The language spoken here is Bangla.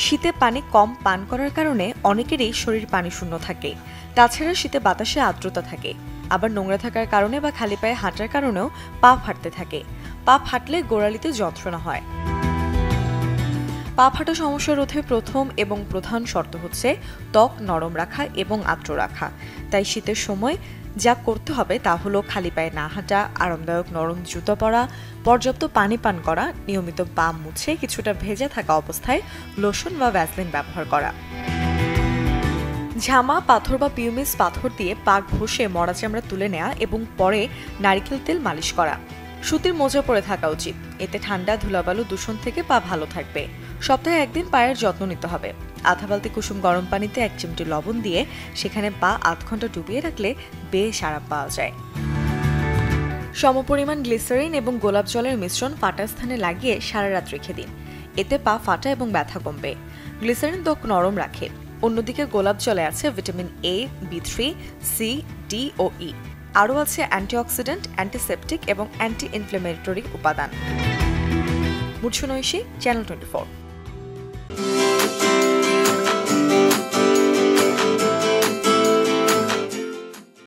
শীতে পানি কম পান করার কারণে অনেকেরই শরীর পানি শূন্য থাকে। তাছাড়া শীতে বাতাসে আর্দ্রতা থাকে, আবার নোংরা থাকার কারণে বা খালি পায়ে হাঁটার কারণেও পা ফাটতে থাকে। পা ফাটলে গোড়ালিতে যন্ত্রণা হয়। পা ফাটা সমস্যা রোধে প্রথম এবং প্রধান শর্ত হচ্ছে ত্বক নরম রাখা এবং আর্দ্র রাখা। তাই শীতের সময় যা করতে হবে তা হলো খালি পায়ে না হাঁটা, আরামদায়ক নরম জুতো পরা, পর্যাপ্ত পানি পান করা, নিয়মিত পা মুছে কিছুটা ভেজে থাকা অবস্থায় লোশন বা ভ্যাসলিন ব্যবহার করা। ঝামা, পাথর বা পিউমিস পাথর দিয়ে পা ঘষে মরা চামড়া তুলে নেওয়া এবং পরে নারিকেল তেল মালিশ করা। সুতির মোজা পরে থাকা উচিত, এতে ঠান্ডা, ধুলাবালু, দূষণ থেকে পা ভালো থাকবে। সপ্তাহে একদিন পায়ের যত্ন নিতে হবে। আধা বালতি কুসুম গরম পানিতে 1 চিমটি লবণ দিয়ে সেখানে পা আধ ঘন্টা ডুবিয়ে রাখলে বেশ আরাম পাওয়া যায়। সমপরিমাণ গ্লিসারিন এবং গোলাপ জলের মিশ্রণ ফাটা স্থানে লাগিয়ে সারা রাত রেখে দিন। এতে পা ফাটা এবং ব্যথা কমবে। গ্লিসারিন ত্বক নরম রাখে। অন্যদিকে গোলাপ জলে আছে vitamin A, B3, C, D ও E। আরও আছে অ্যান্টিঅক্সিডেন্ট, অ্যান্টিসেপটিক এবং অ্যান্টি ইনফ্লেমেটরি উপাদান। মূর্ছনা ঐশী, চ্যানেল 24।